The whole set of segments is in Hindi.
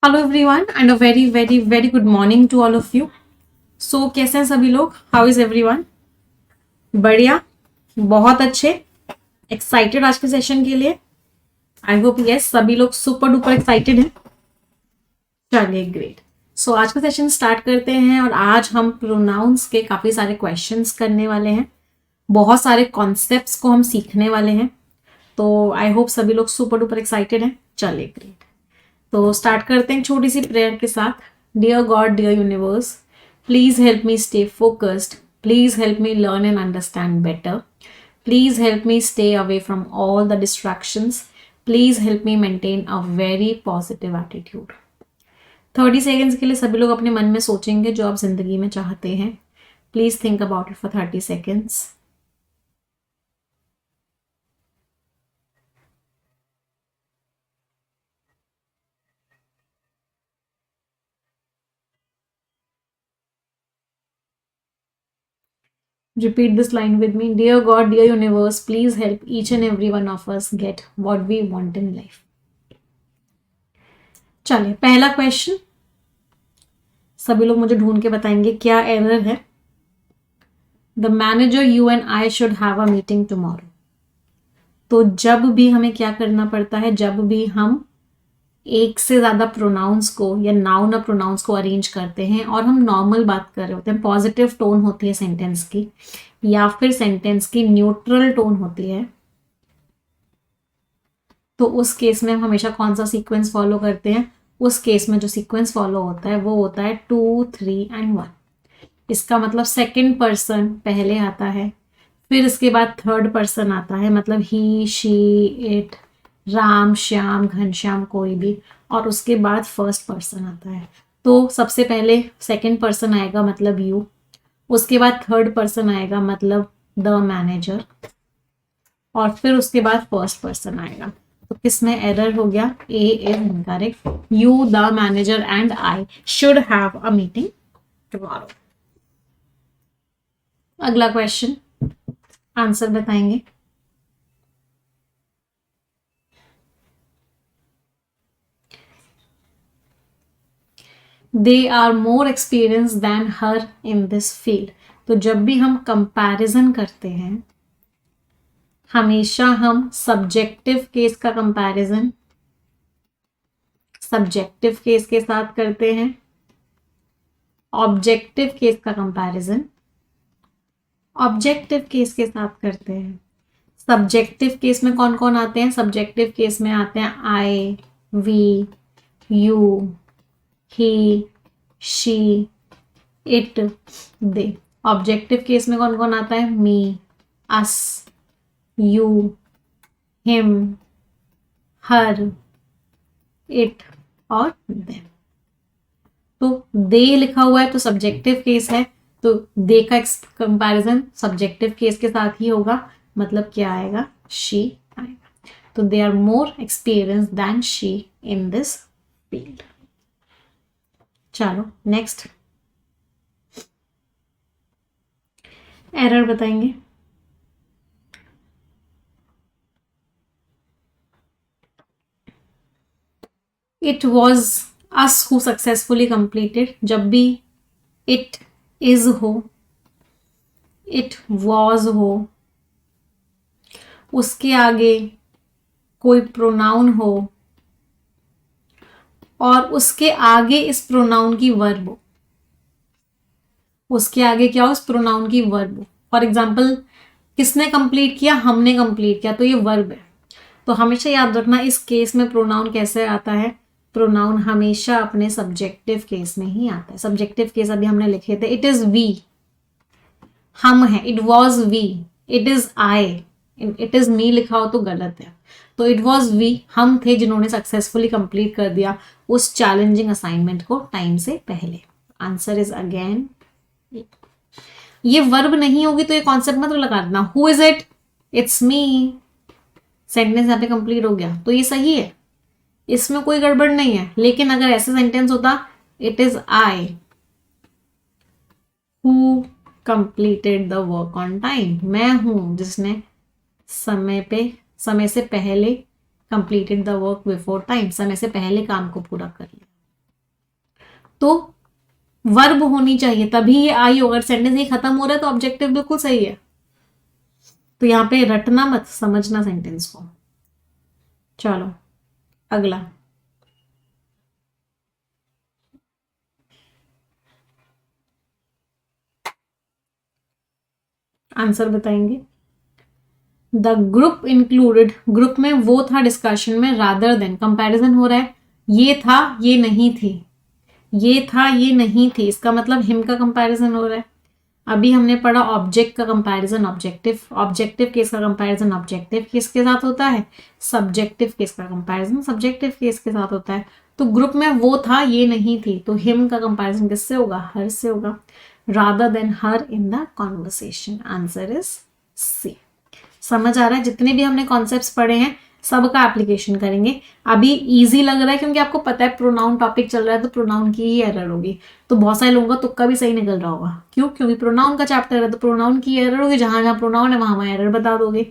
Hello everyone and a very very very good morning to all of you. So कैसे हैं सभी लोग? How is everyone? बढ़िया, बहुत अच्छे, एक्साइटेड आज के सेशन के लिए। आई होप यस सभी लोग सुपर डुपर एक्साइटेड हैं। चलिए ग्रेट। सो आज का सेशन स्टार्ट करते हैं और आज हम प्रोनाउंस के काफी सारे क्वेश्चंस करने वाले हैं, बहुत सारे कॉन्सेप्ट्स को हम सीखने वाले हैं। तो आई होप सभी लोग सुपर डुपर एक्साइटेड हैं। चलिए ग्रेट। तो स्टार्ट करते हैं छोटी सी प्रेयर के साथ। Dear God, dear universe, please help me stay focused, please help me learn and understand better, please help me stay away from all the distractions, please help me maintain a very positive attitude. 30 seconds के लिए सभी लोग अपने मन में सोचेंगे जो आप जिंदगी में चाहते हैं। Please think about it for 30 seconds. Repeat this line with me. Dear God, dear universe, please help each and every one of us get what we want in life. चलिए पहला क्वेश्चन, सभी लोग मुझे ढूंढ के बताएंगे क्या एरर है। The manager you and I should have a meeting tomorrow. तो जब भी हमें क्या करना पड़ता है, जब भी हम एक से ज्यादा प्रोनाउंस को या नाउन और प्रोनाउंस को अरेंज करते हैं और हम नॉर्मल बात कर रहे होते हैं, पॉजिटिव टोन होती है सेंटेंस की या फिर सेंटेंस की न्यूट्रल टोन होती है, तो उस केस में हम हमेशा कौन सा सीक्वेंस फॉलो करते हैं? उस केस में जो सीक्वेंस फॉलो होता है वो होता है 2, 3 एंड 1। इसका मतलब सेकंड पर्सन पहले आता है, फिर इसके बाद थर्ड पर्सन आता है, मतलब ही, शी, इट, राम, श्याम, घनश्याम, कोई भी, और उसके बाद फर्स्ट पर्सन आता है। तो सबसे पहले सेकंड पर्सन आएगा मतलब यू, उसके बाद थर्ड पर्सन आएगा मतलब द मैनेजर, और फिर उसके बाद फर्स्ट पर्सन आएगा। तो किसमें एरर हो गया? A is incorrect. You, the manager and I should have a meeting tomorrow. अगला क्वेश्चन, आंसर बताएंगे। They are more experience than her in this field. तो जब भी हम कंपैरिजन करते हैं, हमेशा हम सब्जेक्टिव केस का कंपैरिजन सब्जेक्टिव केस के साथ करते हैं, ऑब्जेक्टिव केस का कंपैरिजन ऑब्जेक्टिव केस के साथ करते हैं। सब्जेक्टिव केस में कौन कौन आते हैं? सब्जेक्टिव केस में आते हैं I, we, you, he, she, it, they. Objective case में कौन कौन आता है? Me, us, you, him, her, it और देम। तो दे लिखा हुआ है तो सब्जेक्टिव केस है, तो दे का कंपैरिजन सब्जेक्टिव केस के साथ ही होगा, मतलब क्या आएगा? शी आएगा। तो they are more experience than she in this field. चलो नेक्स्ट, एरर बताएंगे। It was us who successfully completed. जब भी इट इज हो, इट वॉज हो, उसके आगे कोई प्रोनाउन हो और उसके आगे इस प्रोनाउन की वर्ब हो, उसके आगे क्या हो? इस प्रोनाउन की वर्ब हो। फॉर एग्जाम्पल, किसने कंप्लीट किया? हमने कंप्लीट किया, तो ये वर्ब है। तो हमेशा याद रखना इस केस में प्रोनाउन कैसे आता है? प्रोनाउन हमेशा अपने सब्जेक्टिव केस में ही आता है। सब्जेक्टिव केस अभी हमने लिखे थे, इट इज वी, हम है, it was we, it is I, it is me लिखा हो तो गलत है। तो इट वॉज वी, हम थे जिन्होंने सक्सेसफुली कंप्लीट कर दिया उस चैलेंजिंग असाइनमेंट को टाइम से पहले। आंसर इज अगेन, ये वर्ब नहीं होगी तो ये कॉन्सेप्ट मत लगा देना, who is it, it's me, sentence यहाँ पे कंप्लीट हो गया, तो ये सही है, इसमें कोई गड़बड़ नहीं है। लेकिन अगर ऐसा सेंटेंस होता, it is I who completed the work on time, मैं हूं जिसने समय से पहले completed the work before time, समय से पहले काम को पूरा कर लिया। तो वर्ब होनी चाहिए तभी ये आई होगा। सेंटेंस ये खत्म हो रहा है तो ऑब्जेक्टिव बिल्कुल सही है। तो यहाँ पे रटना मत, समझना सेंटेंस को। चलो अगला, आंसर बताएंगे। द ग्रुप इंक्लूडेड, ग्रुप में वो था डिस्कशन में, रादर देन कंपैरिजन हो रहा है, ये था ये नहीं थी, ये था ये नहीं थी, इसका मतलब हिम का कंपैरिजन हो रहा है। अभी हमने पढ़ा ऑब्जेक्ट का कंपैरिजन ऑब्जेक्टिव, ऑब्जेक्टिव केस का कंपैरिजन ऑब्जेक्टिव केस के साथ होता है, सब्जेक्टिव केस का कंपैरिजन सब्जेक्टिव केस के साथ होता है। तो ग्रुप में वो था ये नहीं थी, तो हिम का कंपैरिजन किससे होगा, हर से होगा। Rather than her in the conversation, answer is C. समझ आ रहा है? जितने भी हमने कॉन्सेप्ट्स पढ़े हैं सबका एप्लीकेशन करेंगे। अभी इजी लग रहा है क्योंकि आपको पता है प्रोनाउन टॉपिक चल रहा है, तो प्रोनाउन की ही एरर होगी। तो बहुत सारे लोगों का तुक्का भी सही निकल रहा होगा। क्यों? क्योंकि प्रोनाउन का चैप्टर है, तो प्रोनाउन की एरर होगी, जहां जहां प्रोनाउन है वहां वहां एरर बता दोगे।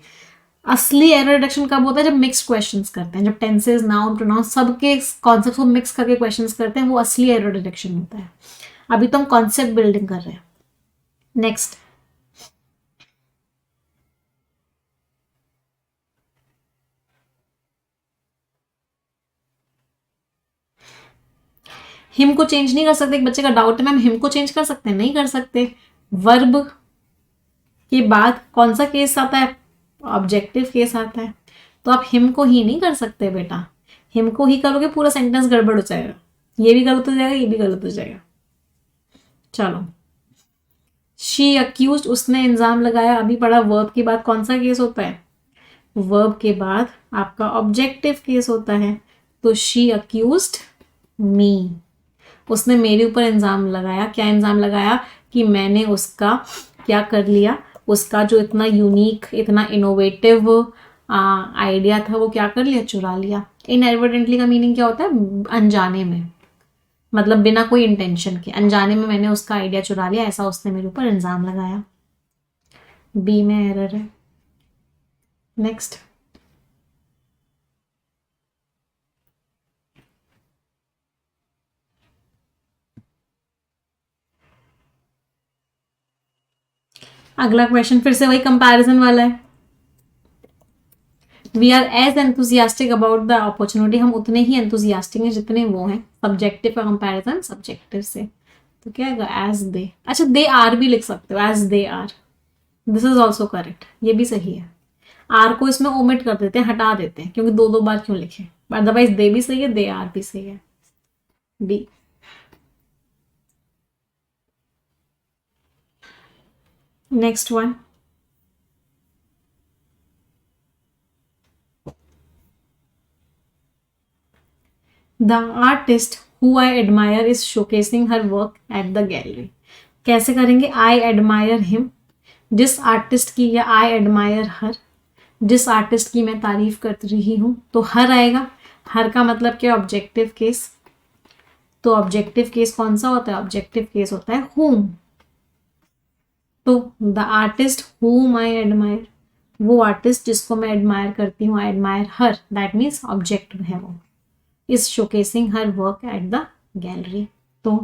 असली एरर डिटेक्शन कब होता है? जब मिक्स क्वेश्चंस करते हैं, जब टेंसेज नाउन प्रोनाउन सबके कॉन्सेप्ट को मिक्स करके क्वेश्चंस करते हैं, वो असली एरर डिटेक्शन होता है। अभी तो हम कॉन्सेप्ट बिल्डिंग कर रहे हैं। नेक्स्ट, हिम को चेंज नहीं कर सकते। एक बच्चे का डाउट है मैम हिम को चेंज कर सकते हैं, नहीं कर सकते। वर्ब के बाद कौन सा केस आता है? ऑब्जेक्टिव केस आता है। तो आप हिम को ही नहीं कर सकते बेटा, हिम को ही करोगे पूरा सेंटेंस गड़बड़ हो जाएगा, ये भी गलत हो जाएगा, ये भी गलत हो जाएगा। चलो, शी अक्यूज, उसने इल्जाम लगाया। अभी पढ़ा वर्ब के बाद कौन सा केस होता है? वर्ब के बाद आपका ऑब्जेक्टिव केस होता है। तो शी अक्यूज्ड मी, उसने मेरे ऊपर इल्जाम लगाया। क्या इल्जाम लगाया? कि मैंने उसका क्या कर लिया, उसका जो इतना यूनिक इतना इनोवेटिव आइडिया था वो क्या कर लिया, चुरा लिया। इनएडवर्टेंटली का मीनिंग क्या होता है? अनजाने में, मतलब बिना कोई इंटेंशन के, अनजाने में मैंने उसका आइडिया चुरा लिया, ऐसा उसने मेरे ऊपर इल्जाम लगाया। बी में एरर है। नेक्स्ट, अगला क्वेश्चन फिर से वही कंपैरिजन वाला है। We are as enthusiastic about the opportunity, हम उतने ही एंथुजियास्टिक हैं जितने वो हैं। सब्जेक्टिव का कंपैरिजन सब्जेक्टिव से, तो क्या है? As they. अच्छा, दे आर भी लिख सकते हो, as they are, this is also correct, ये भी सही है। आर को इसमें ओमिट कर देते हैं, हटा देते हैं, क्योंकि दो दो बार क्यों लिखे। अदरवाइज दे भी सही है, दे आर भी सही है। B. Next one, the artist who I admire is showcasing her work at the gallery. कैसे करेंगे? आई एडमायर हिम, जिस आर्टिस्ट की, या आई एडमायर हर, जिस आर्टिस्ट की मैं तारीफ कर रही हूं, तो हर आएगा। हर का मतलब क्या? Objective case. तो ऑब्जेक्टिव केस कौन सा होता है? ऑब्जेक्टिव केस होता है हुम। तो द आर्टिस्ट हुम आई एडमायर, वो आर्टिस्ट जिसको मैं एडमायर करती हूँ, I admire her, that means object है वो, is showcasing her work at the gallery. तो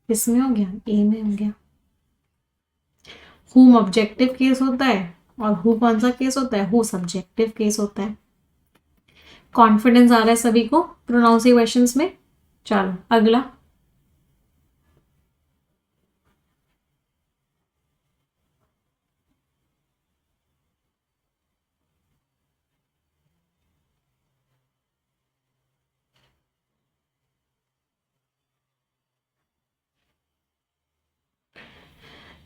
किसमें हो गया? ए में हो गया। हुम ऑब्जेक्टिव केस होता है, और हु कौन सा केस होता है? हु सब्जेक्टिव केस होता है। कॉन्फिडेंस आ रहा है सभी को प्रोनाउंसिएशंस में? चलो अगला,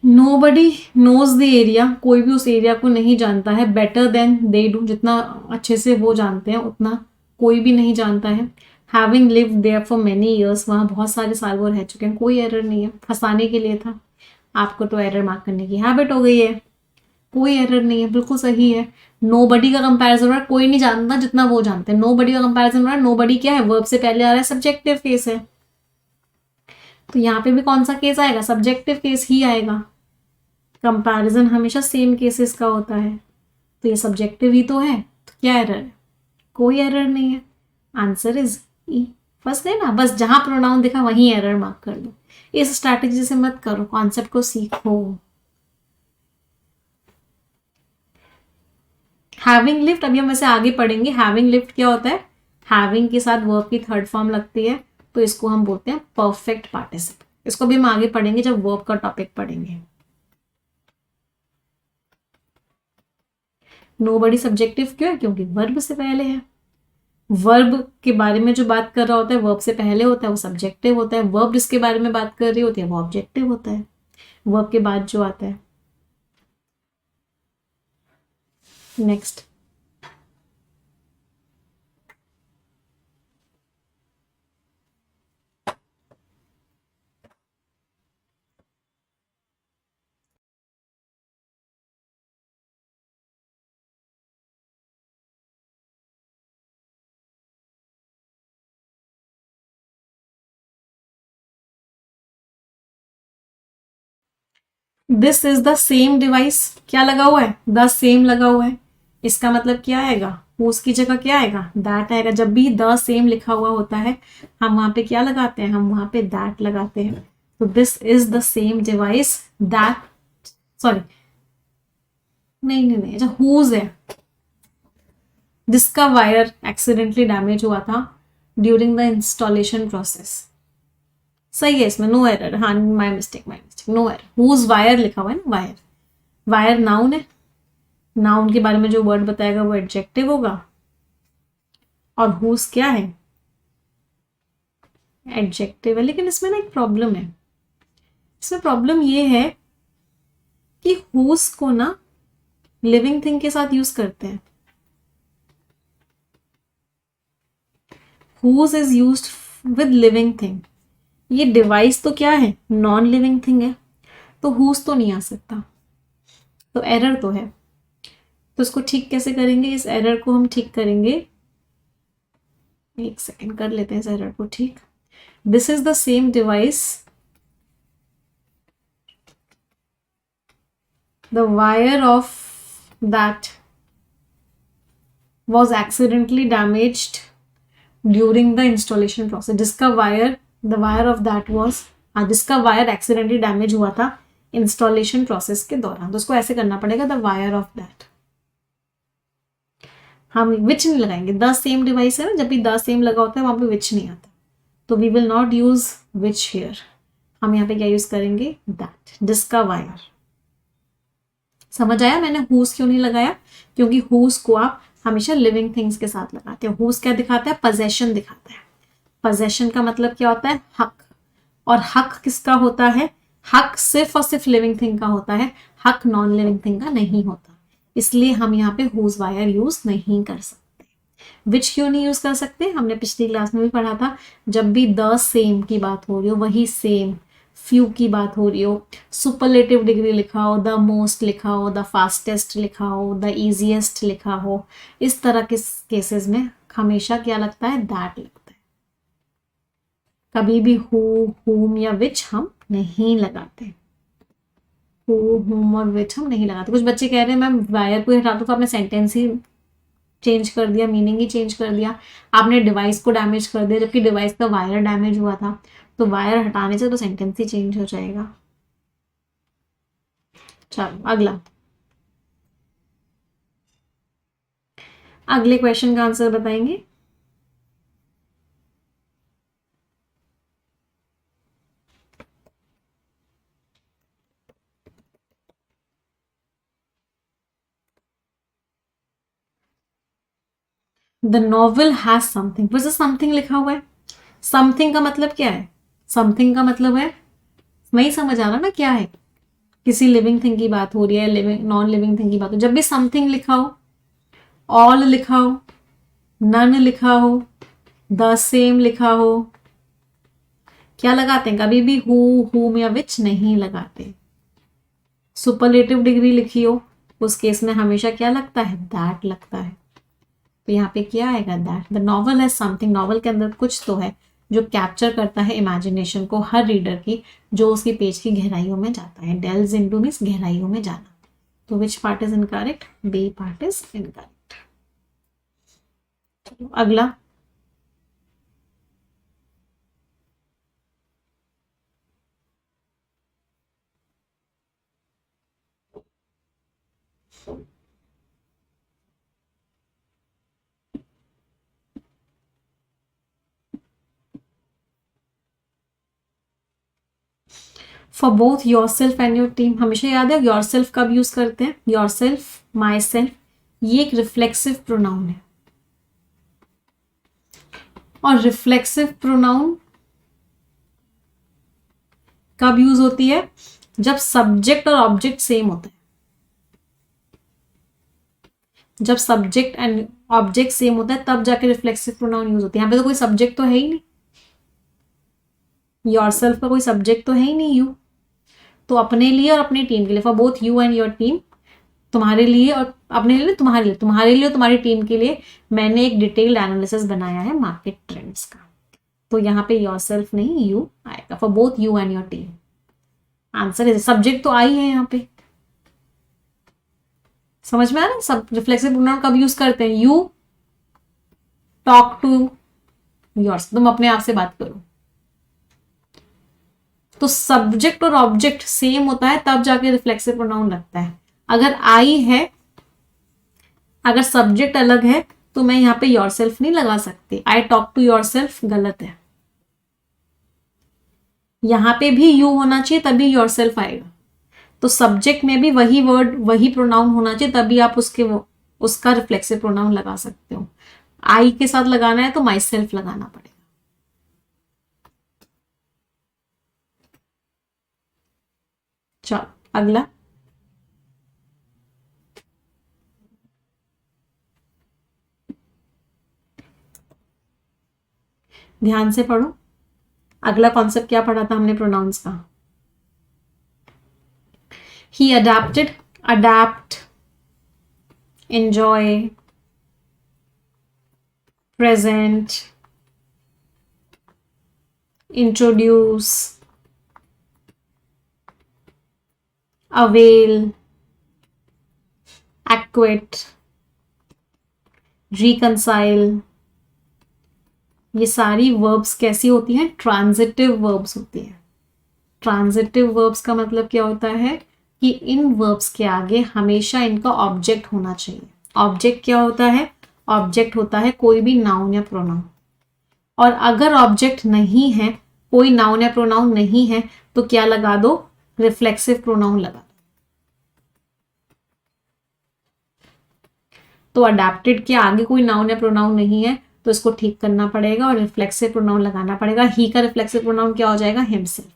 नोबडी नोज द एरिया, कोई भी उस एरिया को नहीं जानता है बेटर देन दे डू, जितना अच्छे से वो जानते हैं उतना कोई भी नहीं जानता है। Having lived there for many years, वहाँ बहुत सारे साल वो रह चुके हैं। कोई एरर नहीं है, फंसाने के लिए था आपको, तो एरर मार्क करने की हैबिट हो गई है। कोई एरर नहीं है, बिल्कुल सही है। नोबडी का कंपैरिजन हो रहा है, कोई नहीं जानता जितना वो जानते हैं। नोबडी का कंपैरिजन हो रहा है, नोबडी क्या है? वर्ब से पहले आ रहा है, सब्जेक्टिव केस है। तो यहाँ पे भी कौन सा केस आएगा? सब्जेक्टिव केस ही आएगा। कंपैरिजन हमेशा सेम केसेस का होता है, तो ये सब्जेक्टिव ही तो है, तो क्या एरर है? कोई एरर नहीं है। आंसर इज ई, बस गए ना, बस जहां प्रोनाउन दिखा वहीं एरर मार्क कर दो। इस स्ट्रैटेजी से मत करो, कॉन्सेप्ट को सीखो। हैविंग लिफ्ट अभी हम ऐसे आगे पढ़ेंगे। हैविंग लिफ्ट क्या होता है? हैविंग के साथ वर्ब की थर्ड फॉर्म लगती है, तो इसको हम बोलते हैं परफेक्ट पार्टिसिपल। इसको भी हम आगे पढ़ेंगे जब वर्ब का टॉपिक पढ़ेंगे। नोबडी सब्जेक्टिव क्यों है? क्योंकि वर्ब से पहले है। वर्ब के बारे में जो बात कर रहा होता है वर्ब से पहले होता है, वो सब्जेक्टिव होता है। वर्ब जिसके बारे में बात कर रही होती है वो ऑब्जेक्टिव होता है, वर्ब के बाद जो आता है। Next, this is the same device. क्या लगा हुआ है? द सेम लगा हुआ है। इसका मतलब क्या आएगा? उसकी जगह क्या आएगा? दैट आएगा। जब भी द सेम लिखा हुआ होता है हम वहां पे क्या लगाते हैं? हम वहां पे दैट लगाते हैं। तो this is the same device that, sorry नहीं नहीं नहीं, अच्छा हुज है, जिसका वायर एक्सीडेंटली डैमेज हुआ था ड्यूरिंग द इंस्टॉलेशन प्रोसेस। सही है इसमें, नो एरर। हाँ, my mistake, no error. Whose wire लिखा हुआ है ना, वायर। वायर नाउन है, नाउन के बारे में जो वर्ड बताएगा वो एडजेक्टिव होगा, और हुज क्या है? एडजेक्टिव है। लेकिन इसमें ना एक प्रॉब्लम है। इसमें प्रॉब्लम ये है कि हुज को ना लिविंग थिंग के साथ यूज करते हैं। Whose is used with living thing. ये डिवाइस तो क्या है? नॉन लिविंग थिंग है, तो हुज तो नहीं आ सकता, तो एरर तो है। तो इसको ठीक कैसे करेंगे? इस एरर को हम ठीक करेंगे, एक सेकेंड कर लेते हैं इस एरर को ठीक। This is the same device, the wire of that was accidentally damaged during the installation process। जिसका wire, the wire of that was, जिसका वायर एक्सीडेंटली डैमेज हुआ था इंस्टॉलेशन प्रोसेस के दौरान। तो उसको ऐसे करना पड़ेगा, द वायर ऑफ दैट। हम विच नहीं लगाएंगे, द सेम डिवाइस है ना, जब भी द सेम लगा होता है वहां पे विच नहीं आता, तो we will not use which here. हम यहाँ पे क्या यूज करेंगे? दैट, जिसका वायर। समझ आया मैंने हुज क्यों नहीं लगाया? क्योंकि हुज को आप हमेशा लिविंग थिंग्स के साथ लगाते हो। हुज क्या दिखाता है? पजेशन दिखाता है। पजेशन का मतलब क्या होता है? हक। और हक किसका होता है? हक सिर्फ और सिर्फ लिविंग थिंग का होता है, हक नॉन लिविंग थिंग का नहीं होता। इसलिए हम यहाँ पे हुज वायर यूज नहीं कर सकते। विच क्यों नहीं यूज कर सकते? हमने पिछली क्लास में भी पढ़ा था, जब भी द सेम की बात हो रही हो, वही सेम, फ्यू की बात हो रही हो, सुपरलेटिव डिग्री लिखा हो, द मोस्ट लिखा हो, द फास्टेस्ट लिखा हो, द इजीएस्ट लिखा हो, इस तरह के केसेस में हमेशा क्या लगता है? दैट लगता है। कभी भी हु, हुम या विच हम नहीं लगाते। हु, हुम और विच हम नहीं लगाते। कुछ बच्चे कह रहे हैं मैम वायर को हटा दो, तो आपने सेंटेंस ही चेंज कर दिया, मीनिंग ही चेंज कर दिया, आपने डिवाइस को डैमेज कर दिया, जबकि डिवाइस का वायर डैमेज हुआ था। तो वायर हटाने से तो सेंटेंस ही चेंज हो जाएगा। चलो अगला, अगले क्वेश्चन का आंसर बताएंगे। द नॉवल हैज समथिंग, फिर से समथिंग लिखा हुआ है। समथिंग का मतलब क्या है? समथिंग का मतलब है, नहीं समझ आ रहा ना क्या है? किसी लिविंग थिंग की बात हो रही है, लिविंग नॉन लिविंग थिंग की बात हो। जब भी समथिंग लिखा हो, ऑल लिखा हो, नन लिखा हो, द सेम लिखा हो, क्या लगाते हैं? कभी भी हु, हुम या विच नहीं लगाते। सुपरलेटिव डिग्री लिखी हो, उस केस में हमेशा क्या लगता है? दैट लगता है। तो यहाँ पे क्या आएगा? दैट। द नॉवल है समथिंग, नॉवल के अंदर कुछ तो है जो कैप्चर करता है इमेजिनेशन को, हर रीडर की, जो उसकी पेज की गहराइयों में जाता है। डेल्स इनटू मींस गहराइयों में जाना। तो which part is incorrect? B part is incorrect. चलो अगला, for both yourself and your team, हमेशा याद है योर सेल्फ कब यूज करते हैं, योर सेल्फ, माई सेल्फ, ये एक रिफ्लेक्सिव प्रोनाउन है। और रिफ्लेक्सिव प्रोनाउन कब यूज होती है, जब सब्जेक्ट और ऑब्जेक्ट सेम होता है। जब सब्जेक्ट एंड ऑब्जेक्ट सेम होता है तब जाके रिफ्लेक्सिव प्रोनाउन यूज होती है। यहाँ पे तो कोई सब्जेक्ट तो है ही नहीं, योर सेल्फ का कोई सब्जेक्ट तो है ही नहीं, यू, तो अपने लिए और अपनी टीम के लिए, for both you and your team, तुम्हारे लिए और अपने लिए, तुम्हारे लिए, तुम्हारे लिए और तुम्हारी टीम के लिए मैंने एक डिटेल्ड एनालिसिस बनाया है मार्केट ट्रेंड्स का। तो यहाँ पे योर सेल्फ नहीं, यू आएगा, for both you and your team. Answer है, सब्जेक्ट तो आई है यहाँ पे, समझ में आ रहा है। सब रिफ्लेक्सिव प्रोनाउन कब यूज करते हैं, यू टॉक टू योर्स, तुम अपने आप से बात करो, तो सब्जेक्ट और ऑब्जेक्ट सेम होता है तब जाके रिफ्लेक्सिव प्रोनाउन लगता है। अगर आई है, अगर सब्जेक्ट अलग है तो मैं यहाँ पे योर सेल्फ नहीं लगा सकती, I talk to yourself गलत है। यहां पे भी यू होना चाहिए तभी योर सेल्फ आएगा, तो सब्जेक्ट में भी वही वर्ड वही प्रोनाउन होना चाहिए तभी आप उसका रिफ्लेक्सिव प्रोनाउन लगा सकते हो। आई के साथ लगाना है तो माई सेल्फ लगाना पड़ेगा। चलो अगला, ध्यान से पढ़ो। अगला कॉन्सेप्ट क्या पढ़ा था हमने प्रोनाउंस का, he adapted, adapt, enjoy, present, introduce, avail, acquaint, reconcile, ये सारी वर्ब्स कैसी होती हैं, ट्रांजिटिव वर्ब्स होती हैं। ट्रांजिटिव वर्ब्स का मतलब क्या होता है कि इन वर्ब्स के आगे हमेशा इनका ऑब्जेक्ट होना चाहिए। ऑब्जेक्ट क्या होता है, ऑब्जेक्ट होता है कोई भी नाउन या प्रोनाउन, और अगर ऑब्जेक्ट नहीं है, कोई नाउन या प्रोनाउन नहीं है, तो क्या लगा दो, रिफ्लेक्सिव प्रोनाउन लगा दो। तो अडेप्टेड के आगे कोई नाउन या प्रोनाउन नहीं है तो इसको ठीक करना पड़ेगा और रिफ्लेक्सिव प्रोनाउन लगाना पड़ेगा। ही का रिफ्लेक्सिव प्रोनाउन क्या हो जाएगा, हिमसेल्फ।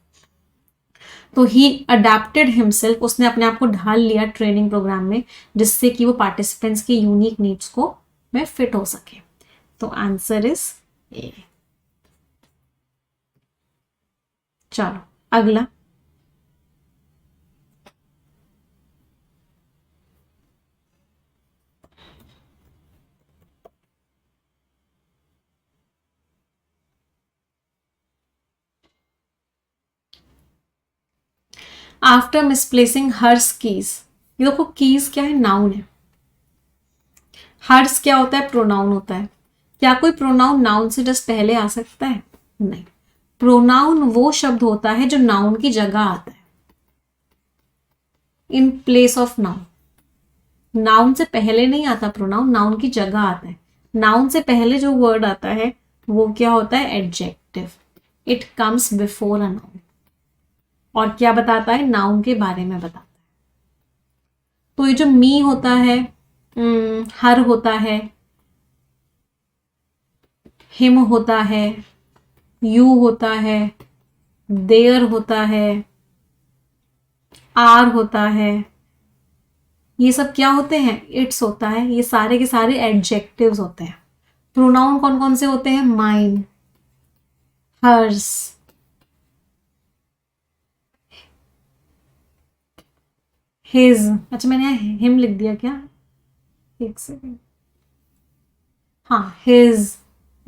तो ही अडेप्टेड हिमसेल्फ, उसने अपने आप को ढाल लिया ट्रेनिंग प्रोग्राम में जिससे कि वो पार्टिसिपेंट्स की यूनिक नीड्स को में फिट हो सके। तो आंसर इज ए। चलो अगला, आफ्टर मिसप्लेसिंग हर्स कीज, ये देखो कीज क्या है, नाउन है। हर्स क्या होता है, प्रोनाउन होता है। क्या कोई प्रोनाउन नाउन से जस्ट पहले आ सकता है, नहीं। प्रोनाउन वो शब्द होता है जो नाउन की जगह आता है, in place of noun. Noun से पहले नहीं आता प्रोनाउन, नाउन की जगह आता है। नाउन से पहले जो वर्ड आता है वो क्या होता है, adjective. It comes before a noun, और क्या बताता है, नाउन के बारे में बताता है। तो ये जो मी होता है, हर होता है, हिम होता है, यू होता है, देयर होता है, आर होता है, ये सब क्या होते हैं, इट्स होता है। ये सारे के सारे एडजेक्टिव्स होते हैं। प्रोनाउन कौन कौन से होते हैं, माइन, हर्स, हिज। अच्छा मैंने यहाँ हिम लिख दिया क्या, एक सेकेंड, हाँ हिज,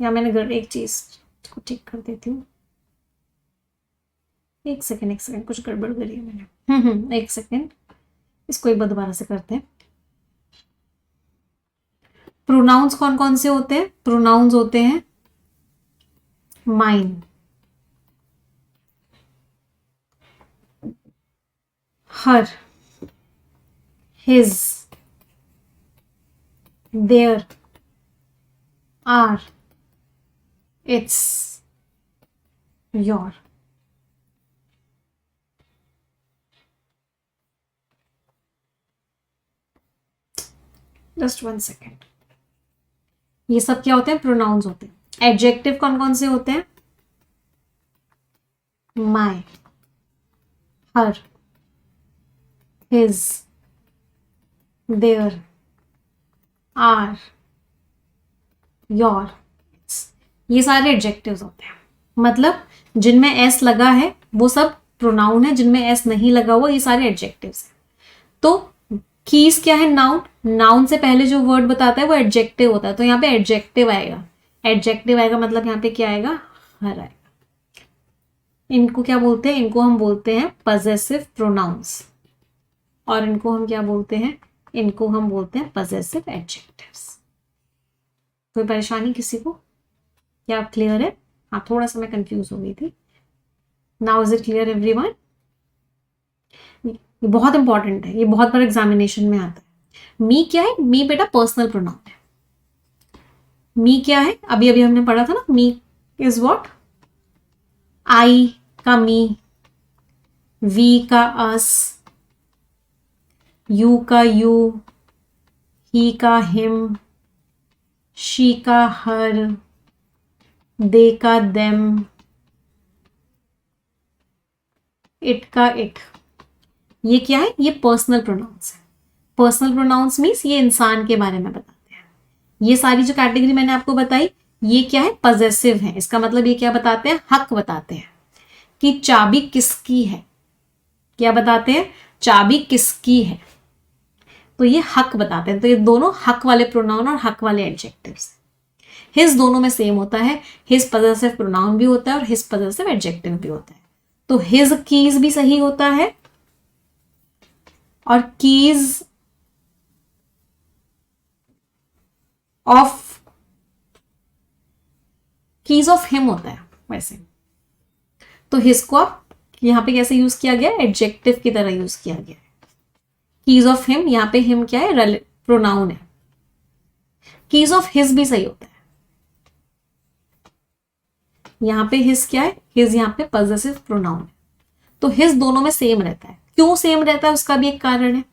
या मैंने एक चीज को ठीक कर देती हूँ। एक सेकेंड कुछ गड़बड़ करी है मैंने। एक सेकेंड, इसको एक बार दोबारा से करते हैं। प्रोनाउंस कौन कौन से होते हैं, प्रोनाउंस होते हैं mine, her, his, their are, its, your. Just 1 second. ये सब क्या होते हैं? प्रोनाउंस होते हैं। एडजेक्टिव कौन कौन से होते हैं? माई, हर, हिज, देयर, आर, योर, ये सारे एडजेक्टिव्स होते हैं। मतलब जिनमें एस लगा है वो सब प्रोनाउन है, जिनमें एस नहीं लगा हुआ ये सारे एडजेक्टिव्स हैं। तो कीज क्या है? नाउन। नाउन से पहले जो वर्ड बताता है वो एडजेक्टिव होता है, तो यहाँ पे एडजेक्टिव आएगा। एडजेक्टिव आएगा मतलब यहाँ पे क्या आएगा? हर आएगा। इनको क्या बोलते हैं? इनको हम बोलते हैं पजेसिव प्रोनाउंस, और इनको हम क्या बोलते हैं? इनको हम बोलते हैं पजेसिव एडजेक्टिव्स। कोई परेशानी किसी को? क्या आप क्लियर है? हाँ, थोड़ा सा मैं कंफ्यूज हो गई थी। Now is it clear everyone? ये बहुत इंपॉर्टेंट है, ये बहुत बार एग्जामिनेशन में आता है। मी क्या है? मी बेटा पर्सनल प्रोनाउन है। मी क्या है? अभी अभी हमने पढ़ा था ना, मी इज व्हाट? आई का मी, वी का अस, यू का यू, ही का हिम, शी का हर, दे का देम, इट का इट। ये क्या है? ये पर्सनल प्रोनाउंस है। पर्सनल प्रोनाउंस मीन्स ये इंसान के बारे में बताते हैं। ये सारी जो कैटेगरी मैंने आपको बताई ये क्या है? पजेसिव है। इसका मतलब ये क्या बताते हैं? हक बताते हैं कि चाबी किसकी है। क्या बताते हैं? चाबी किसकी है। तो ये हक बताते हैं। तो ये दोनों हक वाले प्रोनाउन और हक वाले एडजेक्टिव्स। हिज दोनों में सेम होता है। हिज पजेसिव प्रोनाउन भी होता है और हिज पजेसिव एडजेक्टिव भी होता है। तो हिज कीज भी सही होता है और कीज ऑफ हिम होता है वैसे। तो हिज को आप यहां पे कैसे यूज किया गया? एडजेक्टिव की तरह यूज किया गया है। कीज ऑफ हिम, यहां पे हिम क्या है? प्रोनाउन है। कीज ऑफ हिज भी सही होता है। यहां पे हिज क्या है? हिज यहां पे पजेसिव प्रोनाउन है। तो हिज दोनों में सेम रहता है। क्यों सेम रहता है? उसका भी एक कारण है।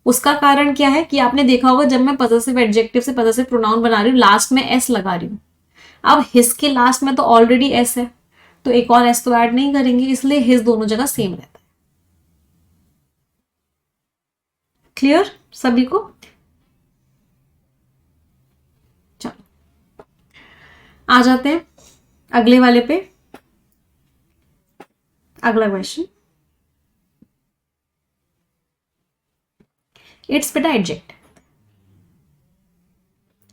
उसका कारण क्या है कि आपने देखा होगा जब मैं पजेसिव एडजेक्टिव से पजेसिव प्रोनाउन बना रही हूं लास्ट में एस लगा रही हूं। अब हिज के लास्ट में तो ऑलरेडी एस है, तो एक और एस तो ऐड नहीं करेंगे, इसलिए हिज दोनों जगह सेम रहता है। क्लियर सभी को? चलो आ जाते हैं अगले वाले पे। अगला क्वेश्चन, इट्स बेटा एडजेक्टिव।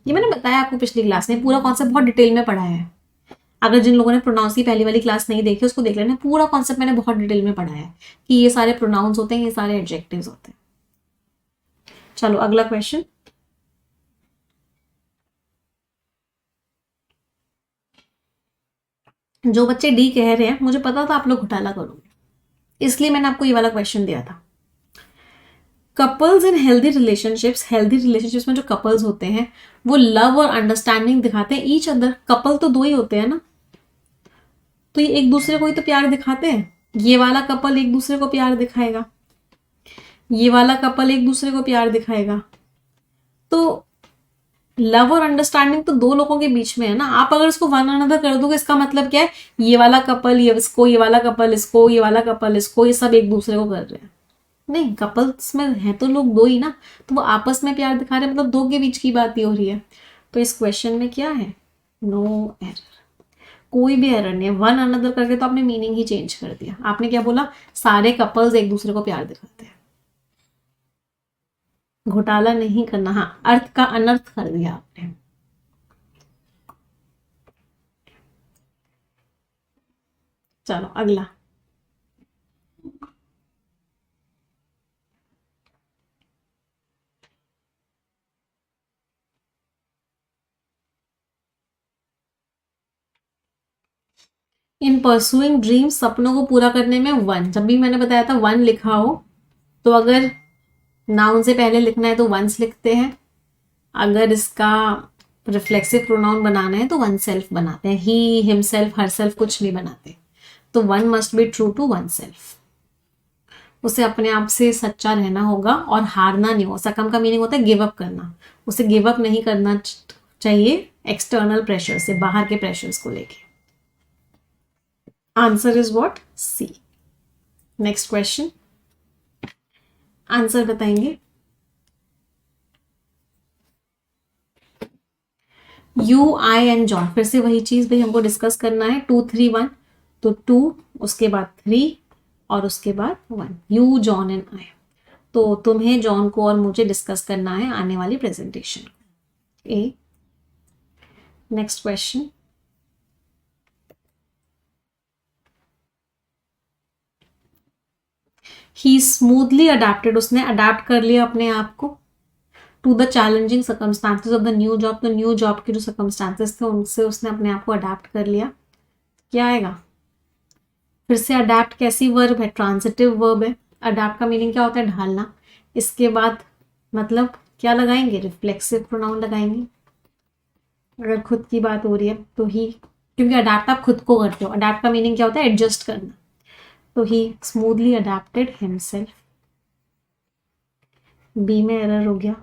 ये मैंने बताया आपको पिछली क्लास में, पूरा कॉन्सेप्ट बहुत डिटेल में पढ़ाया है। अगर जिन लोगों ने प्रोनाउंस की पहली वाली क्लास नहीं देखी उसको देख लेना। पूरा कॉन्सेप्ट मैंने बहुत डिटेल में पढ़ाया है कि ये सारे प्रोनाउंस होते हैं, ये सारे एडजेक्टिव्स होते हैं। चलो अगला क्वेश्चन, जो बच्चे डी कह रहे हैं मुझे पता था आप लोग घोटाला करोगे, इसलिए मैंने आपको ये वाला क्वेश्चन दिया था। कपल्स इन हेल्दी रिलेशनशिप्स में जो कपल्स होते हैं वो लव और अंडरस्टैंडिंग दिखाते हैं ईच अदर। कपल तो दो ही होते हैं ना, तो ये एक दूसरे को ही तो प्यार दिखाते हैं। ये वाला कपल एक दूसरे को प्यार दिखाएगा, ये वाला कपल एक दूसरे को प्यार दिखाएगा। तो लव और अंडरस्टैंडिंग तो दो लोगों के बीच में है ना। आप अगर इसको वन अनदर कर दोगे इसका मतलब क्या है? ये वाला कपल ये इसको, ये वाला कपल इसको, ये वाला कपल इसको, ये सब एक दूसरे को कर रहे हैं। नहीं, कपल्स में है तो लोग दो ही ना, तो वो आपस में प्यार दिखा रहे हैं, मतलब दो के बीच की बात ही हो रही है। तो इस क्वेश्चन में क्या है? नो एरर, कोई भी एरर नहीं है। वन अनदर करके तो आपने मीनिंग ही चेंज कर दिया। आपने क्या बोला? सारे कपल्स एक दूसरे को प्यार दिखाते हैं। घोटाला नहीं करना, हाँ अर्थ का अनर्थ कर दिया आपने। चलो अगला, इन परसुइंग ड्रीम्स, सपनों को पूरा करने में वन, जब भी मैंने बताया था वन लिखा हो तो अगर नाउन से पहले लिखना है तो वंस लिखते हैं, अगर इसका रिफ्लेक्सिव प्रोनाउन बनाना है तो वन सेल्फ बनाते हैं, ही, हिमसेल्फ, हर सेल्फ कुछ नहीं बनाते। तो one must be true to oneself. उसे अपने आप से सच्चा रहना होगा और हारना नहीं हो। सकम का मीनिंग होता है गिव अप करना। उसे गिव अप नहीं करना चाहिए एक्सटर्नल प्रेशर से, बाहर के प्रेशर्स को लेके। Answer is what? C. Next question, answer बताएंगे। यू, आई एंड जॉन, फिर से वही चीज भाई हमको डिस्कस करना है। 2 3 1, तो 2 उसके बाद 3 और उसके बाद 1। You, John and I. तो तुम्हें, जॉन को और मुझे डिस्कस करना है आने वाली presentation. A. Next question, he smoothly adapted, उसने अडेप्ट कर लिया अपने आप को to the challenging circumstances of the new job. तो न्यू जॉब के जो सर्कमस्टांसेस थे उनसे उसने अपने आप को अडेप्ट कर लिया। क्या आएगा? फिर से अडेप्ट कैसी वर्ब है? ट्रांजिटिव वर्ब है। अडेप्ट का मीनिंग क्या होता है? ढालना। इसके बाद मतलब क्या लगाएंगे? रिफ्लेक्सिव प्रोनाउन लगाएंगे। अगर खुद की बात हो रही है तो ही, क्योंकि अडेप्ट आप खुद को करते हो। अडेप्ट का मीनिंग क्या होता है? एडजस्ट करना। तो ही स्मूथली अडेप्टेड हिमसेल्फ। बी में एरर हो गया।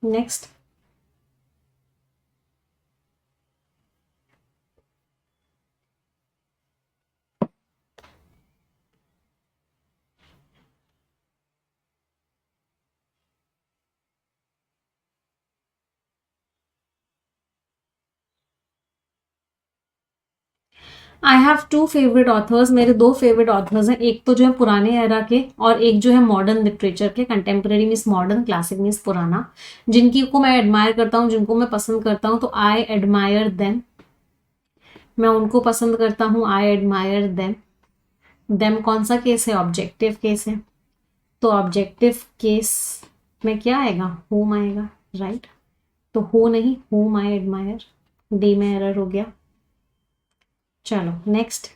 Next, I have 2 favourite authors. मेरे 2 फेवरेट ऑथर्स हैं। एक तो जो है पुराने एरा के और एक जो है मॉडर्न लिटरेचर के। Contemporary means modern, classic means पुराना। जिनकी को मैं एडमायर करता हूँ, जिनको मैं पसंद करता हूँ, तो आई एडमायर देम। मैं उनको पसंद करता हूँ, आई एडमायर देम। देम कौन सा केस है? ऑब्जेक्टिव केस है। तो ऑब्जेक्टिव केस में क्या आएगा? होम आएगा, राइट। तो हो नहीं, होम आई एडमायर। डी में एरर हो गया। चलो next,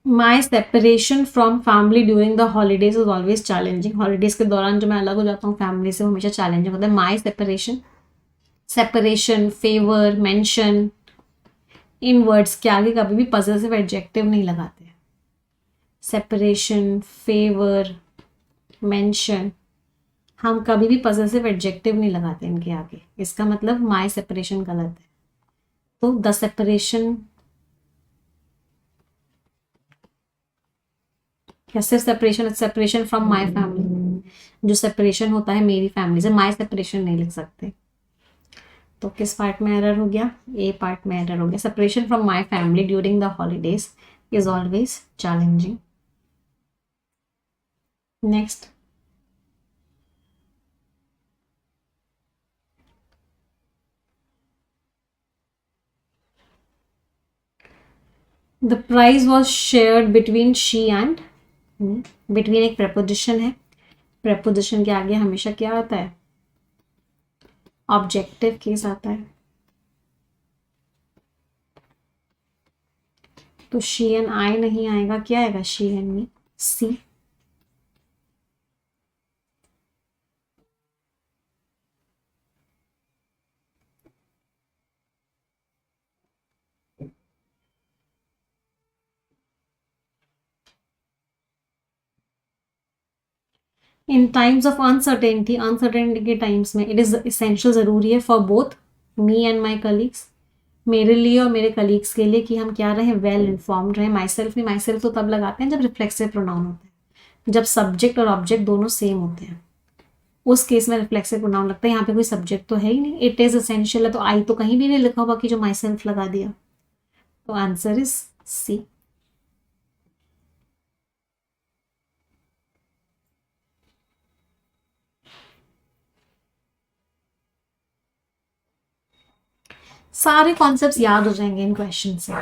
my separation from family during the holidays is always challenging. Holidays के दौरान जो मैं अलग हो जाता हूँ फैमिली से, वो हमेशा चैलेंजिंग होता है। माई सेपरेशन, सेपरेशन, फेवर, मेंशन, इन वर्ड्स के आगे कभी भी पॉजिटिव एडजेक्टिव नहीं लगाते। सेपरेशन, फेवर, मेंशन, हम कभी भी पॉजिटिव एडजेक्टिव नहीं लगाते इनके आगे। इसका मतलब माई सेपरेशन गलत है। तो द सेपरेशन, या सिर्फ separation, separation from my family. जो सेपरेशन होता है मेरी फैमिली से, माई सेपरेशन नहीं लिख सकते। तो किस पार्ट में एरर हो गया? ए पार्ट में एरर हो गया। Separation from my family during the holidays is always challenging. Next, the prize was shared between she and. Between एक प्रेपोजिशन है। प्रेपोजिशन के आगे हमेशा क्या आता है? ऑब्जेक्टिव केस आता है। तो शी एंड आई नहीं आएगा, क्या आएगा? She and me. C. In times of uncertainty, uncertainty के टाइम्स में इट इज इसेंशियल, जरूरी है for both me and my colleagues, मेरे लिए और मेरे कलीग्स के लिए, कि हम क्या रहें? वेल इन्फॉर्म्ड रहें। माई सेल्फ नहीं, माई सेल्फ तो तब लगाते हैं जब रिफ्लेक्सिव प्रोनाउन होते हैं, जब सब्जेक्ट और ऑब्जेक्ट दोनों सेम होते हैं। उस केस में रिफ्लेक्सिव प्रोनाउन लगता है। यहाँ पे कोई सब्जेक्ट तो है ही नहीं, इट इज एसेंशियल है, तो आई तो कहीं भी नहीं लिखा हुआ कि जो माई सेल्फ लगा दिया। तो आंसर इज सी। सारे कॉन्सेप्ट्स याद हो जाएंगे इन क्वेश्चन से।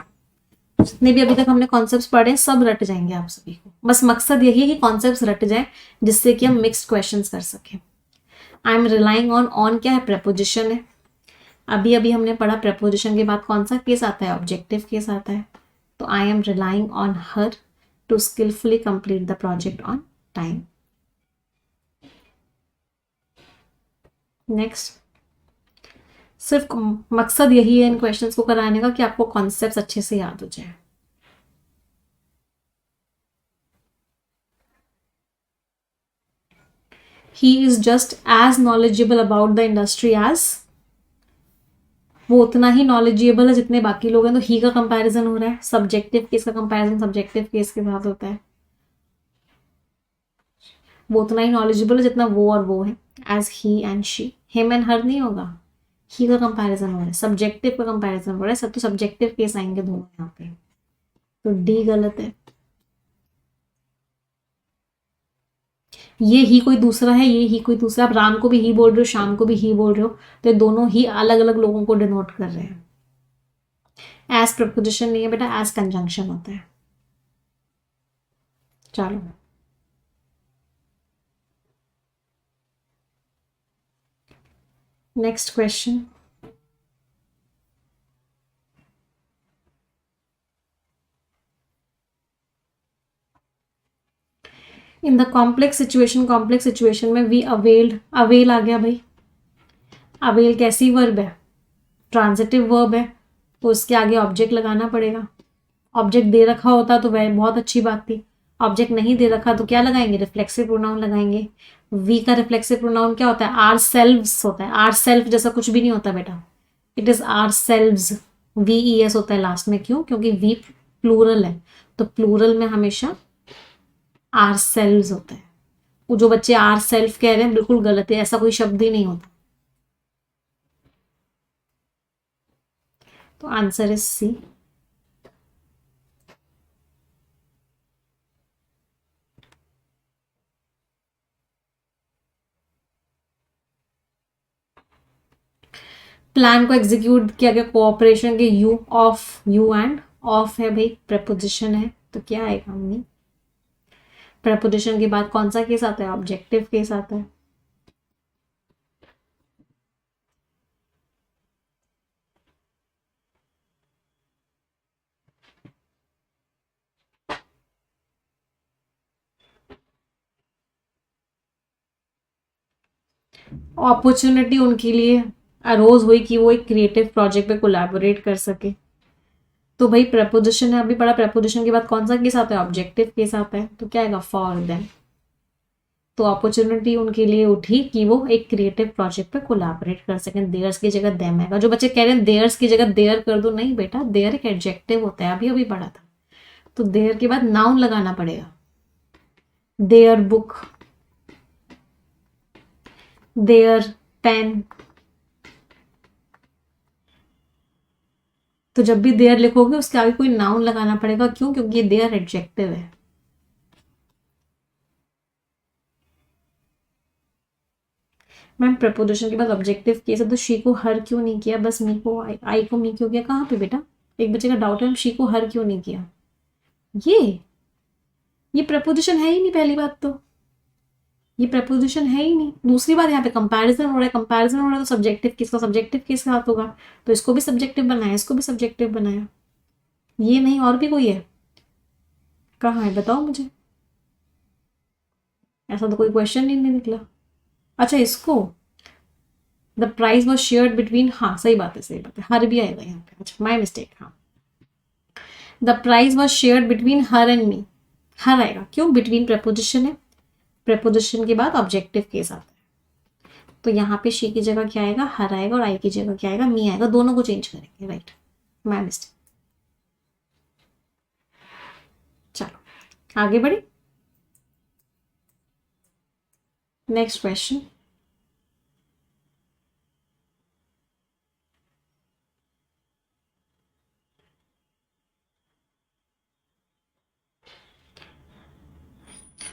जितने भी अभी तक हमने कॉन्सेप्ट्स पढ़े सब रट जाएंगे आप सभी को। बस मकसद यही है कि कॉन्सेप्ट्स रट जाए, जिससे कि हम मिक्स्ड क्वेश्चंस कर सकें। आई एम रिलाइंग ऑन क्या है, प्रपोजिशन है। अभी अभी हमने पढ़ा प्रपोजिशन के बाद कौन सा केस आता है, ऑब्जेक्टिव केस आता है। तो I am relying on her to skilfully complete the project on time. Next, सिर्फ मकसद यही है इन क्वेश्चंस को कराने का कि आपको कॉन्सेप्ट्स अच्छे से याद हो जाए। He is just as knowledgeable about the industry as, वो उतना ही नॉलेजेबल है जितने बाकी लोग हैं। तो ही का कंपैरिजन हो रहा है, सब्जेक्टिव केस का कंपैरिजन सब्जेक्टिव केस के साथ होता है। वो उतना ही नॉलेजेबल है जितना वो और वो है, as he and she. Him and her नहीं होगा, ही का कंपैरिजन हो रहा है, सब्जेक्टिव का कंपैरिजन हो रहा है। सब तो सब्जेक्टिव केस आएंगे दोनों यहाँ पे, तो डी गलत है। ये ही कोई दूसरा है, ये ही कोई दूसरा। आप राम को भी ही बोल रहे हो, शाम को भी ही बोल रहे हो, तो ये दोनों ही अलग अलग लोगों को डिनोट कर रहे हैं। एज प्रपोजिशन नहीं है बेटा, एज कंजंक्शन होता है। चलो, next question. In the complex situation में वी अवेल्ड, अवेल आ गया भाई। अवेल कैसी वर्ब है, ट्रांजिटिव वर्ब है, तो उसके आगे ऑब्जेक्ट लगाना पड़ेगा। ऑब्जेक्ट दे रखा होता तो वह बहुत अच्छी बात थी। ऑब्जेक्ट नहीं दे रखा तो क्या लगाएंगे, रिफ्लेक्सिव प्रोनाउन लगाएंगे। वी का रिफ्लेक्सिव प्रोनाउन क्या होता है, आर सेल्व्स होता है। आर सेल्फ जैसा कुछ भी नहीं होता बेटा, it is ourselves. V E S होता है लास्ट में, क्यों, क्योंकि वी प्लूरल है, तो प्लूरल में हमेशा आर सेल्व्स होता है। वो जो बच्चे आर सेल्फ कह रहे हैं बिल्कुल गलत है, ऐसा कोई शब्द ही नहीं होता। तो आंसर इज सी। प्लान को एग्जीक्यूट किया गया कोऑपरेशन के you of, you end of है भाई, प्रपोजिशन है, तो क्या आएगा हमने, प्रपोजिशन के बाद कौन सा केस आता है, ऑब्जेक्टिव केस आता है। अपॉर्चुनिटी उनके लिए अरोज हुई कि वो एक क्रिएटिव प्रोजेक्ट पे कोलैबोरेट कर सके। तो भाई प्रपोजिशन है, अभी पढ़ा, प्रपोजिशन के बाद कौन सा केस आता है, ऑब्जेक्टिव केस आता है, तो क्या आएगा, फॉर देम। तो अपॉर्चुनिटी उनके लिए उठी कि वो एक क्रिएटिव प्रोजेक्ट पे कोलैबोरेट कर सकें। देयर्स की जगह देम आएगा। जो बच्चे कह रहे हैं देयर्स की जगह देयर कर दो, नहीं बेटा, देयर एक एडजेक्टिव होता है, अभी अभी पढ़ा था। तो देयर के बाद नाउन लगाना पड़ेगा। Their book, their pen. तो जब भी देयर लिखोगे उसके आगे कोई नाउन लगाना पड़ेगा, क्यों, क्योंकि ये देयर एडजेक्टिव है। मैम प्रपोजिशन के बाद ऑब्जेक्टिव केस है, तो शी को हर क्यों नहीं किया, बस मी को आई को मी क्यों किया, कहाँ पे बेटा, एक बच्चे का डाउट है, शी को हर क्यों नहीं किया। ये प्रपोजिशन है ही नहीं, पहली बात तो ये प्रपोजिशन है ही नहीं। दूसरी बात, यहाँ पे कंपैरिजन हो रहा है, कंपैरिजन हो रहा है, तो सब्जेक्टिव केस का सब्जेक्टिव केस के साथ होगा, तो इसको भी सब्जेक्टिव बनाया, इसको भी सब्जेक्टिव बनाया। ये नहीं, और भी कोई है, कहाँ है बताओ मुझे, ऐसा तो कोई क्वेश्चन ही नहीं निकला। अच्छा, इसको the prize was shared between, हाँ सही बात है, सही बात है, हर भी आएगा यहाँ पे। अच्छा, माई मिस्टेक, हाँ, the prize was shared between her and me, her आएगा, क्यों, बिटवीन प्रपोजिशन है, प्रपोजिशन के बाद ऑब्जेक्टिव केस आता है, तो यहाँ पे शी की जगह क्या आएगा, हर आएगा, और आई की जगह क्या आएगा, मी आएगा, दोनों को चेंज करेंगे, राइट, माई मिस्टेक। चलो आगे बढ़े, next question.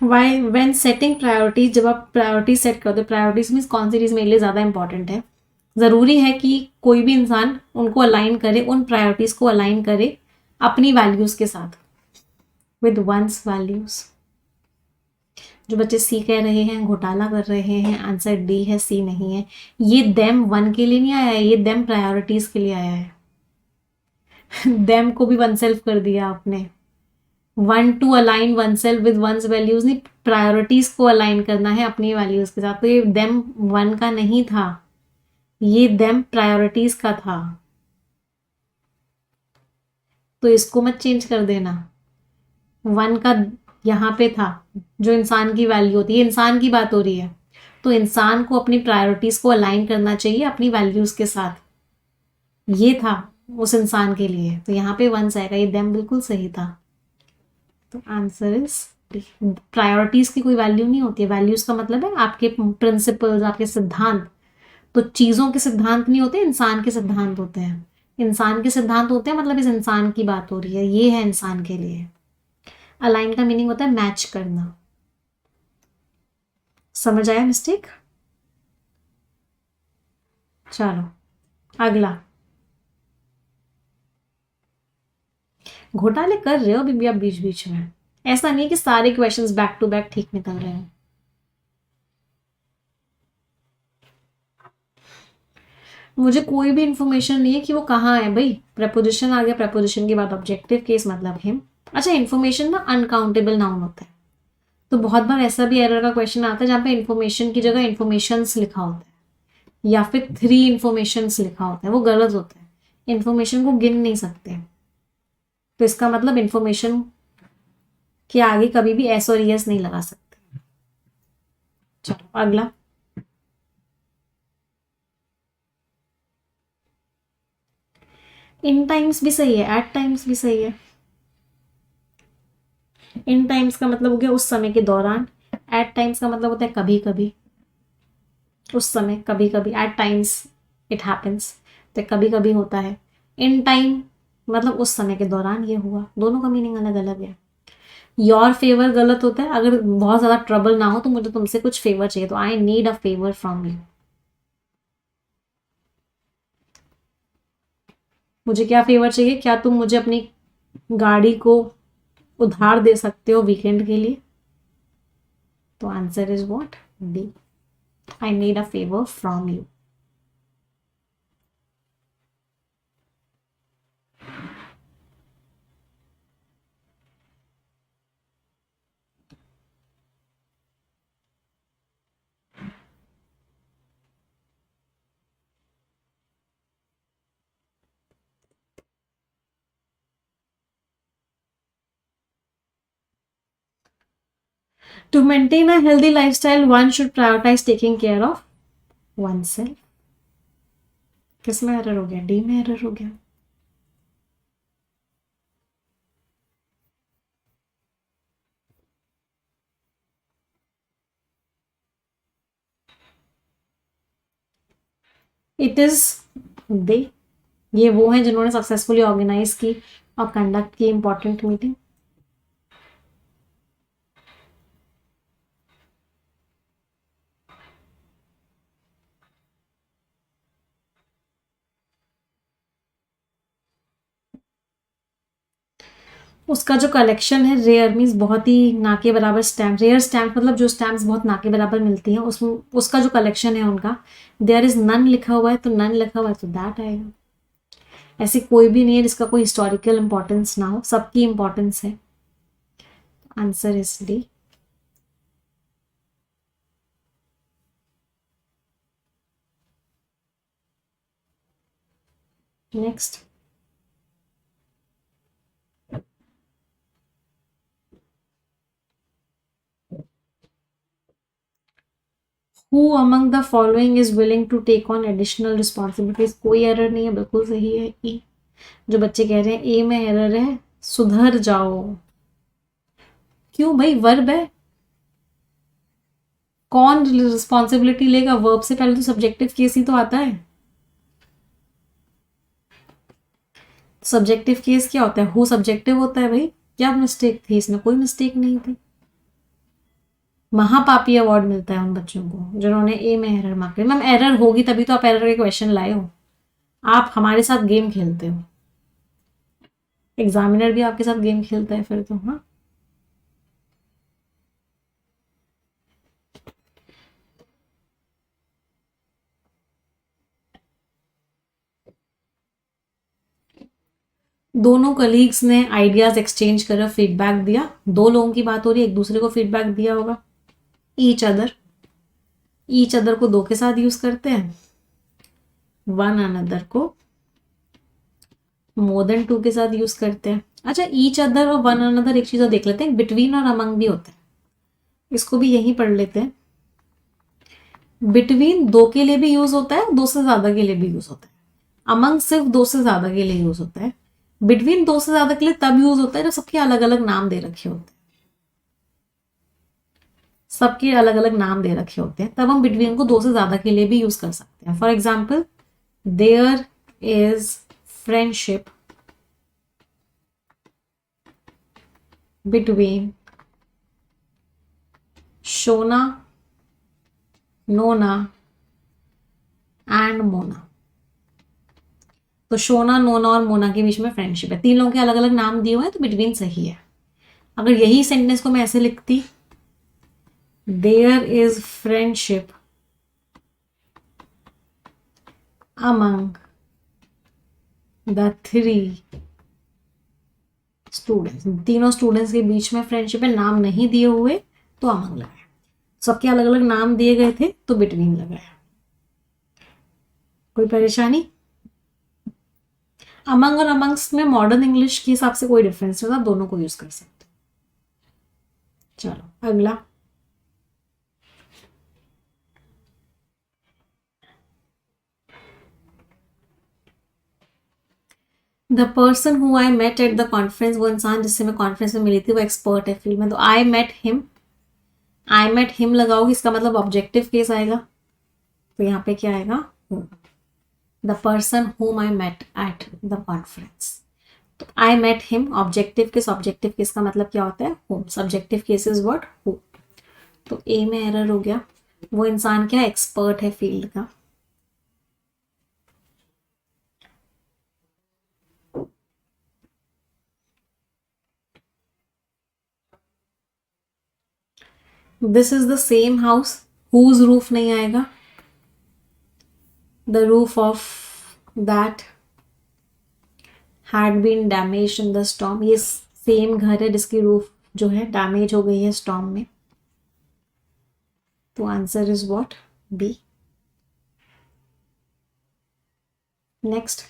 Why when setting priorities, जब आप प्रायोरिटीज सेट करते हो, प्रायोरिटीज मीन्स कौन सी चीज़ मेरे लिए ज़्यादा इंपॉर्टेंट है। ज़रूरी है कि कोई भी इंसान उनको अलाइन करे, उन प्रायोरिटीज को अलाइन करे अपनी वैल्यूज़ के साथ, विद वंस वैल्यूज़। जो बच्चे सी कह रहे हैं घोटाला कर रहे हैं, आंसर डी है, सी नहीं है। ये देम वन के लिए नहीं आया है, ये देम प्रायोरिटीज के लिए आया है। देम को भी वन सेल्फ कर दिया आपने। One to align oneself with one's values नहीं, प्रायोरिटीज को अलाइन करना है अपनी वैल्यूज के साथ। तो ये देम वन का नहीं था, ये देम प्रायोरिटीज का था। तो इसको मत चेंज कर देना। वन का यहाँ पे था, जो इंसान की वैल्यू होती है, इंसान की बात हो रही है, तो इंसान को अपनी प्रायोरिटीज को अलाइन करना चाहिए अपनी वैल्यूज के साथ। ये था उस इंसान के लिए, तो यहाँ पे वन आएगा, ये देम बिल्कुल सही था। तो आंसर इज प्रायोरिटीज की कोई वैल्यू नहीं होती है। वैल्यूज का मतलब है आपके प्रिंसिपल्स, आपके सिद्धांत। तो चीजों के सिद्धांत नहीं होते, इंसान के सिद्धांत होते हैं। इंसान के सिद्धांत होते हैं, मतलब इस इंसान की बात हो रही है, ये है इंसान के लिए। अलाइन का मीनिंग होता है मैच करना। समझ आया मिस्टेक? चलो अगला। घोटाले कर रहे हो अभी भी आप बीच बीच में, ऐसा नहीं कि सारे क्वेश्चंस बैक टू बैक ठीक निकल रहे हैं। मुझे कोई भी इंफॉर्मेशन नहीं है कि वो कहाँ है भाई। प्रपोजिशन आ गया, प्रपोजिशन के बाद ऑब्जेक्टिव केस मतलब हिम। अच्छा, इन्फॉर्मेशन ना अनकाउंटेबल नाउन होता है, तो बहुत बार ऐसा भी एरर का क्वेश्चन आता है जहाँ पे इन्फॉर्मेशन की जगह इन्फॉर्मेशंस लिखा होता है, या फिर 3 इन्फॉर्मेशंस लिखा होता है, वो गलत होता है। इन्फॉर्मेशन को गिन नहीं सकते, तो इसका मतलब इन्फॉर्मेशन के आगे कभी भी एस और एस नहीं लगा सकते। चलो अगला। इन टाइम्स भी सही है, एट टाइम्स भी सही है। इन टाइम्स का मतलब हो गया उस समय के दौरान, एट टाइम्स का मतलब होता है कभी कभी, उस समय कभी कभी, एट टाइम्स इट हैपेंस, तो कभी कभी होता है। इन टाइम मतलब उस समय के दौरान ये हुआ, दोनों का मीनिंग अलग अलग है। योर फेवर गलत होता है, अगर बहुत ज्यादा ट्रबल ना हो तो मुझे तुमसे कुछ फेवर चाहिए, तो I need a favour from you. मुझे क्या फेवर चाहिए? क्या तुम मुझे अपनी गाड़ी को उधार दे सकते हो वीकेंड के लिए? तो answer is what? D, I need a favour from you. To maintain a healthy lifestyle, one should prioritize taking care of oneself. किस में एरर हो गया? डी में एरर हो गया। इट इज दे, ये वो हैं जिन्होंने सक्सेसफुली ऑर्गेनाइज की और कंडक्ट की इंपॉर्टेंट मीटिंग। उसका जो कलेक्शन है रेयर मीन्स बहुत ही ना के बराबर स्टैम्प, रेयर स्टैम्प मतलब जो स्टैम्प्स बहुत ना के बराबर मिलती हैं, उसमें उसका जो कलेक्शन है उनका, देयर इज नन लिखा हुआ है, तो नन लिखा हुआ है तो दैट आएगा। ऐसी कोई भी नहीं है जिसका कोई हिस्टोरिकल इंपॉर्टेंस ना हो, सबकी इंपॉर्टेंस है। Answer is D. Next. Who among the following is willing to take on additional responsibilities? कोई एरर नहीं है, बिल्कुल सही है ई। जो बच्चे कह रहे हैं ए में एरर है, सुधर जाओ। क्यों भाई? वर्ब है, कौन रिस्पॉन्सिबिलिटी लेगा? वर्ब से पहले तो सब्जेक्टिव केस ही तो आता है। सब्जेक्टिव केस क्या होता है? हु सब्जेक्टिव होता है भाई। क्या मिस्टेक थी इसमें? कोई मिस्टेक नहीं थी। महापापी अवार्ड मिलता है उन बच्चों को जिन्होंने ए में एरर मार्क किया। मैम एरर होगी तभी तो आप एरर के क्वेश्चन लाए हो, आप हमारे साथ गेम खेलते हो। एग्जामिनर भी आपके साथ गेम खेलता है फिर तो। हाँ दोनों कलीग्स ने आइडियाज एक्सचेंज कर फीडबैक दिया। दो लोगों की बात हो रही है, एक दूसरे को फीडबैक दिया होगा। ईच अदर को दो के साथ यूज करते हैं, वन अनदर को मोर देन टू के साथ यूज करते हैं। अच्छा, ईच अदर और वन अनदर एक चीज और देख लेते हैं, बिटवीन और अमंग भी होता है, इसको भी यही पढ़ लेते हैं। बिटवीन दो के लिए भी यूज होता है, दो से ज्यादा के लिए भी यूज होता है। अमंग सिर्फ दो से ज्यादा के लिए यूज होता है। बिटवीन दो से ज्यादा के लिए तब यूज होता है जब सबके अलग अलग नाम दे रखे होते हैं, सबके अलग अलग नाम दे रखे होते हैं, तब हम बिटवीन को दो से ज्यादा के लिए भी यूज कर सकते हैं। For example, there is friendship between Shona, Nona and Mona. तो शोना, नोना और मोना के बीच में फ्रेंडशिप है, तीन लोगों के अलग अलग नाम दिए हुए हैं, तो बिटवीन सही है। अगर यही सेंटेंस को मैं ऐसे लिखती, there is friendship among the three students, तीनों स्टूडेंट्स के बीच में फ्रेंडशिप है, नाम नहीं दिए हुए तो अमंग लगाया, सबके अलग अलग नाम दिए गए थे तो बिटवीन लगाया। कोई परेशानी? अमंग और अमंग्स में मॉडर्न इंग्लिश के हिसाब से कोई डिफरेंस नहीं, आप दोनों को यूज कर सकते। चलो अगला, the person who I met at the conference, वो इंसान जिससे मैं कॉन्फ्रेंस में मिली थी वो एक्सपर्ट है फील्ड में, तो आई मेट हिम लगाओगे, इसका मतलब ऑब्जेक्टिव केस आएगा, तो यहाँ पे क्या आएगा, the person whom I met at the conference. तो I met him objective case का मतलब क्या होता है, whom. Subjective case is what, who. तो ए में एरर हो गया, वो इंसान क्या एक्सपर्ट है फील्ड का। This is the same house, whose roof नहीं आएगा, the roof of that had been damage in the storm, ये सेम घर है जिसकी रूफ जो है डैमेज हो गई है स्टॉर्म में, तो answer is what, B. Next,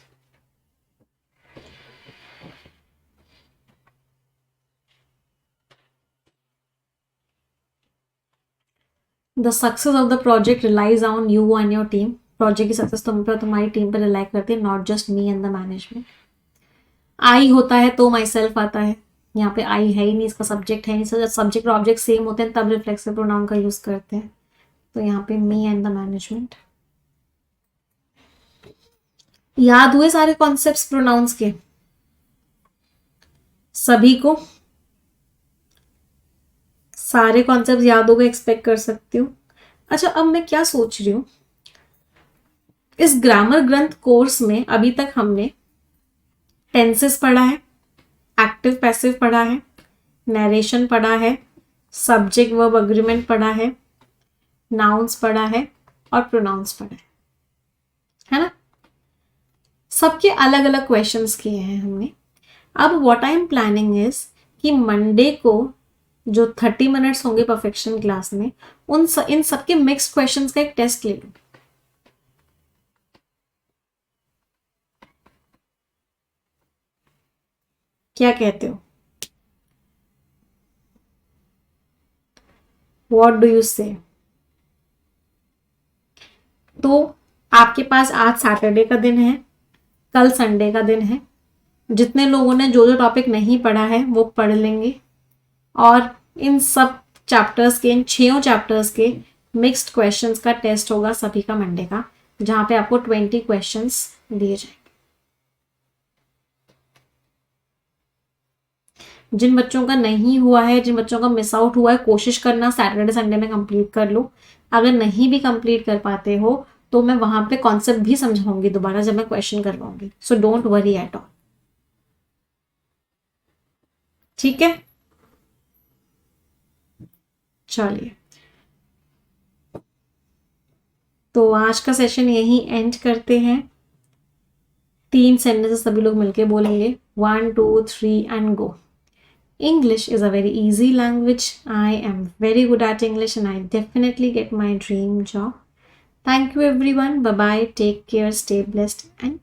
the success of the project relies on you and your team, project की सक्सेस तुम पे और तुम्हारी टीम पर रिलाई करती है, not just me and the management. I होता है तो माई सेल्फ आता है, यहाँ पे आई है ही नहीं, इसका सब्जेक्ट है नहीं, सब्जेक्ट और ऑब्जेक्ट सेम होते हैं तब रिफ्लेक्सिव प्रोनाउन का यूज करते हैं, तो यहाँ पे मी एंड द मैनेजमेंट। याद हुए सारे कॉन्सेप्ट्स प्रोनाउंस के सभी को, सारे कॉन्सेप्ट याद हो गए एक्सपेक्ट कर सकती हूँ। अच्छा, अब मैं क्या सोच रही हूँ, इस ग्रामर ग्रंथ कोर्स में अभी तक हमने टेंसेस पढ़ा है, एक्टिव पैसिव पढ़ा है, नरेशन पढ़ा है, सब्जेक्ट वर्ब अग्रीमेंट पढ़ा है, नाउन्स पढ़ा है और प्रोनाउंस पढ़ा है ना। सबके अलग अलग क्वेश्चंस किए हैं हमने। अब what I am planning is कि मंडे को जो 30 मिनट्स होंगे परफेक्शन क्लास में, इन सबके मिक्स्ड क्वेश्चंस का एक टेस्ट ले लूं। क्या कहते हो, व्हाट डू यू से? तो आपके पास आज सैटरडे का दिन है, कल संडे का दिन है, जितने लोगों ने जो जो टॉपिक नहीं पढ़ा है वो पढ़ लेंगे, और इन सब चैप्टर्स के, इन 6 चैप्टर्स के मिक्स्ड क्वेश्चंस का टेस्ट होगा सभी का मंडे का, जहां पे आपको 20 क्वेश्चंस दिए जाएंगे। जिन बच्चों का नहीं हुआ है, जिन बच्चों का मिस आउट हुआ है, कोशिश करना सैटरडे संडे में कंप्लीट कर लो। अगर नहीं भी कंप्लीट कर पाते हो तो मैं वहां पे कॉन्सेप्ट भी समझाऊंगी दोबारा जब मैं क्वेश्चन करवाऊंगी, so don't worry at all. ठीक है, चलिए, तो आज का सेशन यही एंड करते हैं। 3 सेंटेंसेस सभी लोग मिलके बोलेंगे। 1, 2, 3 and go. English is a very easy language. I am very good at English and I definitely get my dream job. Thank you everyone. Bye bye. Take care. Stay blessed and